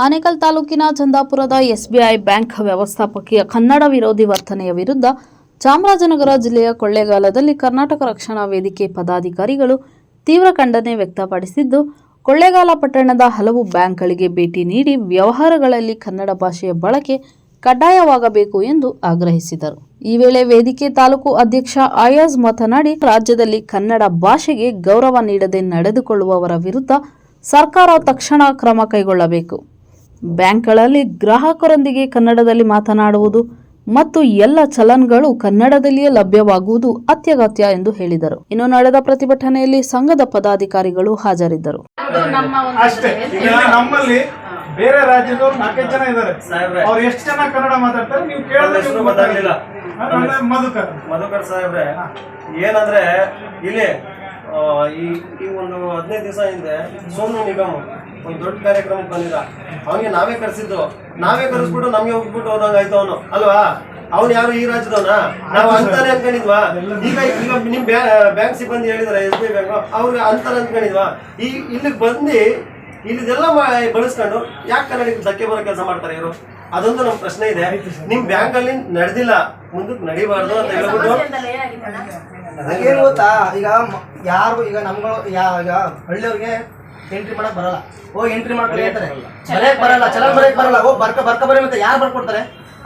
ಆನೇಕಲ್ ತಾಲೂಕಿನ ಚಂದಾಪುರದ SBI bank ವ್ಯವಸ್ಥಾಪಕಿಯ Kannada ವಿರೋಧಿ ವರ್ತನೆಯ ವಿರುದ್ಧ ಚಾಮರಾಜನಗರ ಜಿಲ್ಲೆಯ ಕೊಳ್ಳೇಗಾಲದಲ್ಲಿ ಕರ್ನಾಟಕ ರಕ್ಷಣಾ ವೇದಿಕೆ ಪದಾಧಿಕಾರಿಗಳು ತೀವ್ರ ಖಂಡನೆ ವ್ಯಕ್ತಪಡಿಸಿದ್ದು, ಕೊಳ್ಳೇಗಾಲ ಪಟ್ಟಣದ ಹಲವು ಬ್ಯಾಂಕ್ಗಳಿಗೆ ಭೇಟಿ ನೀಡಿ ವ್ಯವಹಾರಗಳಲ್ಲಿ ಕನ್ನಡ ಭಾಷೆಯ ಬಳಕೆ ಕಡ್ಡಾಯವಾಗಬೇಕು ಎಂದು ಆಗ್ರಹಿಸಿದರು. ಈ ವೇಳೆ ವೇದಿಕೆ ತಾಲೂಕು ಅಧ್ಯಕ್ಷ ಅಯಾಜ್ ಮಾತನಾಡಿ, ರಾಜ್ಯದಲ್ಲಿ ಕನ್ನಡ ಭಾಷೆಗೆ ಗೌರವ ನೀಡದೆ ನಡೆದುಕೊಳ್ಳುವವರ ವಿರುದ್ಧ ಸರ್ಕಾರ ತಕ್ಷಣ ಕ್ರಮ ಕೈಗೊಳ್ಳಬೇಕು. ಬ್ಯಾಂಕ್ಗಳಲ್ಲಿ ಗ್ರಾಹಕರೊಂದಿಗೆ ಕನ್ನಡದಲ್ಲಿ ಮಾತನಾಡುವುದು ಮತ್ತು ಎಲ್ಲ ಚಲನ್ಗಳು ಕನ್ನಡದಲ್ಲಿಯೇ ಲಭ್ಯವಾಗುವುದು ಅತ್ಯಗತ್ಯ ಎಂದು ಹೇಳಿದರು. ಇನ್ನು ನಡೆದ ಪ್ರತಿಭಟನೆಯಲ್ಲಿ ಸಂಘದ ಪದಾಧಿಕಾರಿಗಳು ಹಾಜರಿದ್ದರು. ನಮ್ಮಲ್ಲಿ ಬೇರೆ ರಾಜ್ಯದವ್ರು 4 ಜನ ಇದ್ದಾರೆ. ಅವ್ರು ಎಷ್ಟು ಜನ ಕನ್ನಡ ಮಾತಾಡ್ತಾರೆ ನೀವು ಕೇಳಿದ್ರೆ ಗೊತ್ತಾಗಲಿಲ್ಲ. ಮಧುಕರ್ ಸಾಹೇಬ್ರೆ, ಏನಂದ್ರೆ ಇಲ್ಲಿ ಈ ಒಂದು 15 ದಿವಸ ಹಿಂದೆ ಸೋನು ನಿಗಮ್ ಒಂದು ದೊಡ್ಡ ಕಾರ್ಯಕ್ರಮಕ್ಕೆ ಬಂದಿದ್ದ. ಅವನಿಗೆ ನಾವೇ ಕರೆಸ್ಬಿಟ್ಟು ನಮ್ಗೆ ಹೋಗ್ಬಿಟ್ಟು ಹೋದಂಗ ಆಯ್ತು ಅವನು ಅಲ್ವಾ? ಅವ್ನು ಯಾರು ಈ ರಾಜ್ಯದವನ? ನಾವು ಅಂತಾನೆ ಅನ್ಕೊಂಡಿದ್ವಾ? ಈಗ ನಿಮ್ ಬ್ಯಾಂಕ್ ಸಿಬ್ಬಂದಿ ಹೇಳಿದಾರೆ SBI ಬ್ಯಾಂಕ್, ಅವ್ರಿಗೆ ಅಂತಾನೆ ಅನ್ಕೊಂಡಿದ್ವಾ? ಇಲ್ಲಿಗೆ ಬಂದು ಇಲ್ಲಿದೆಲ್ಲ ಬಳಸ್ಕೊಂಡು ಯಾಕೆ ಕನ್ನಡಿಗೆ ಧಕ್ಕೆ ಬರೋ ಕೆಲಸ ಮಾಡ್ತಾರೆ ಇವರು? ಅದೊಂದು ನಮ್ಮ ಪ್ರಶ್ನೆ ಇದೆ. ನಿಮ್ ಬ್ಯಾಂಕ್ ಅಲ್ಲಿ ನಡೆದಿಲ್ಲ, ಮುಂದಕ್ಕೆ ನಡಿಬಾರ್ದು ಅಂತ ಹೇಳ್ಬಿಟ್ಟು. ಏನು ಗೊತ್ತಾ, ಈಗ ಯಾರು ಈಗ ನಮ್ಗಳು ಈಗ ಹಳ್ಳಿಯವ್ರಿಗೆ ಎಂಟ್ರಿ ಮಾಡಕ್ ಬರಲ್ಲ, ಹೋಗಿ ಎಂಟ್ರಿ ಮಾಡ್ಕೊಂಡು ಹೇಳ್ತಾರೆ. ಬರೆಯಕ್ ಬರಲ್ಲ, ಚಲನ್ ಬರೆಯಕ್ ಬರಲ್ಲ, ಹೋಗಿ ಬರ್ಕ ಬರೀ ಮತ್ತೆ ಯಾರು ಬರ್ಕೊಡ್ತಾರೆ?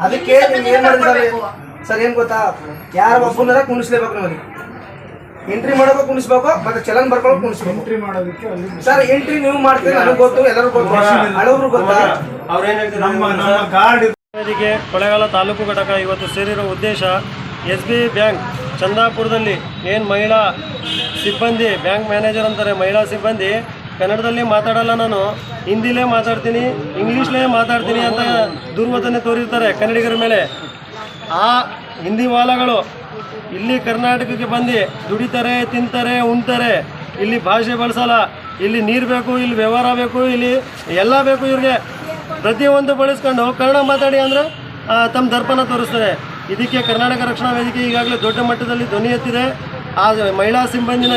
ಅದಕ್ಕೆ ನೀವು ಏನ್ ಮಾಡಿದ್ರೆ ಸರ್, ಏನ್ ಗೊತ್ತಾ, ಯಾರು ಒಬ್ಬನಾರ ಕುಣಿಸ್ಲೇಬೇಕು. ನಮಗೆ ಎಂಟ್ರಿ ಮಾಡೋಕೆ ಕುಣಿಸ್ಬೇಕು, ಮತ್ತೆ ಚಲನ್ ಬರ್ಕೊಳ್ಳೋಕೆ ಕುಣಿಸ್ಬೇಕು. ಎಂಟ್ರಿ ಮಾಡೋದಕ್ಕೆ ಸರ್ ಎಂಟ್ರಿ ನೀವು ಮಾಡ್ತೀರಿ, ನನಗೆ ಗೊತ್ತು, ಎಲ್ಲರೂ ಗೊತ್ತು, ಹಳಬ್ರು ಗೊತ್ತಾ. ವೇದಿಕೆ ಕೊಳ್ಳೇಗಾಲ ತಾಲೂಕು ಘಟಕ ಇವತ್ತು ಸೇರಿರೋ ಉದ್ದೇಶ, SBI ಬ್ಯಾಂಕ್ ಚಂದಾಪುರದಲ್ಲಿ ಏನು ಮಹಿಳಾ ಸಿಬ್ಬಂದಿ, ಬ್ಯಾಂಕ್ ಮ್ಯಾನೇಜರ್ ಅಂತಾರೆ, ಮಹಿಳಾ ಸಿಬ್ಬಂದಿ ಕನ್ನಡದಲ್ಲಿ ಮಾತಾಡಲ್ಲ, ನಾನು ಹಿಂದಿಲೇ ಮಾತಾಡ್ತೀನಿ, ಇಂಗ್ಲೀಷ್ಲೇ ಮಾತಾಡ್ತೀನಿ ಅಂತ ದುರ್ವತನೆ ತೋರಿರ್ತಾರೆ ಕನ್ನಡಿಗರ ಮೇಲೆ. ಆ ಹಿಂದಿ ವಾಲಗಳು ಇಲ್ಲಿ ಕರ್ನಾಟಕಕ್ಕೆ ಬಂದು ದುಡಿತಾರೆ, ತಿಂತಾರೆ, ಉಣ್ತಾರೆ, ಇಲ್ಲಿ ಭಾಷೆ ಬಳಸಲ್ಲ, ಇಲ್ಲಿ ನೀರು ಬೇಕು, ಇಲ್ಲಿ ವ್ಯವಹಾರ ಬೇಕು, ಇಲ್ಲಿ ಎಲ್ಲ ಬೇಕು ಇವ್ರಿಗೆ. ಪ್ರತಿಯೊಂದು ಬಳಸ್ಕೊಂಡು ಕನ್ನಡ ಮಾತಾಡಿ ಅಂದರೆ ತಮ್ಮ ದರ್ಪಣ ತೋರಿಸ್ತಾರೆ. ಇದಕ್ಕೆ ಕರ್ನಾಟಕ ರಕ್ಷಣಾ ವೇದಿಕೆ ಈಗಾಗಲೇ ದೊಡ್ಡ ಮಟ್ಟದಲ್ಲಿ ಧ್ವನಿ ಎತ್ತಿದೆ. ಆ ಮಹಿಳಾ ಸಿಬ್ಬಂದಿನ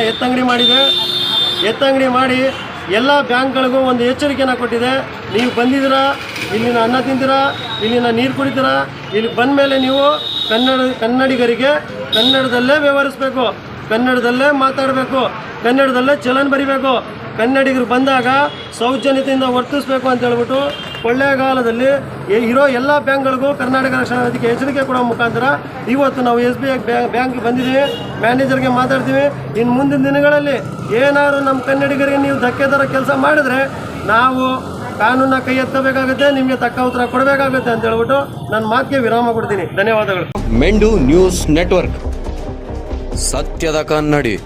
ಎತ್ತಂಗಡಿ ಮಾಡಿ ಎಲ್ಲ ಬ್ಯಾಂಕ್ಗಳಿಗೂ ಒಂದು ಎಚ್ಚರಿಕೆಯನ್ನು ಕೊಟ್ಟಿದೆ. ನೀವು ಬಂದಿದ್ದೀರಾ, ಇಲ್ಲಿನ ಅನ್ನ ತಿಂತೀರಾ, ಇಲ್ಲಿನ ನೀರು ಕುಡಿತೀರಾ, ಇಲ್ಲಿ ಬಂದ ಮೇಲೆ ನೀವು ಕನ್ನಡಿಗರಿಗೆ ಕನ್ನಡದಲ್ಲೇ ವ್ಯವಹರಿಸಬೇಕು, ಕನ್ನಡದಲ್ಲೇ ಮಾತಾಡಬೇಕು, ಕನ್ನಡದಲ್ಲೇ ಚಲನ್ ಬರಿಬೇಕು, ಕನ್ನಡಿಗರು ಬಂದಾಗ ಸೌಜನ್ಯತೆಯಿಂದ ವರ್ತಿಸಬೇಕು ಅಂತ ಹೇಳ್ಬಿಟ್ಟು ಕೊಳ್ಳೇಗಾಲದಲ್ಲಿ ಇರೋ ಎಲ್ಲ ಬ್ಯಾಂಕ್ಗಳಿಗೂ ಕರ್ನಾಟಕ ರಕ್ಷಣಾ ವೇದಿಕೆ ಎಚ್ಚರಿಕೆ ಕೊಡೋ ಮುಖಾಂತರ ಇವತ್ತು ನಾವು SBI ಬ್ಯಾಂಕ್ ಬಂದಿದ್ದೀವಿ. ಮ್ಯಾನೇಜರ್ಗೆ ಮಾತಾಡ್ತೀವಿ, ಇನ್ನು ಮುಂದಿನ ದಿನಗಳಲ್ಲಿ ಏನಾದರೂ ನಮ್ಮ ಕನ್ನಡಿಗರಿಗೆ ನೀವು ಧಕ್ಕೆ ಥರ ಕೆಲಸ ಮಾಡಿದ್ರೆ ನಾವು ಕಾನೂನನ್ನ ಕೈ ಎತ್ತಬೇಕಾಗುತ್ತೆ, ನಿಮಗೆ ತಕ್ಕ ಉತ್ತರ ಕೊಡಬೇಕಾಗುತ್ತೆ ಅಂತ ಹೇಳ್ಬಿಟ್ಟು ನನ್ನ ಮಾತಿಗೆ ವಿರಾಮ ಕೊಡ್ತೀನಿ. ಧನ್ಯವಾದಗಳು. ಮೆಂಡು ನ್ಯೂಸ್ ನೆಟ್ವರ್ಕ್, ಸತ್ಯದ ಕನ್ನಡಿ.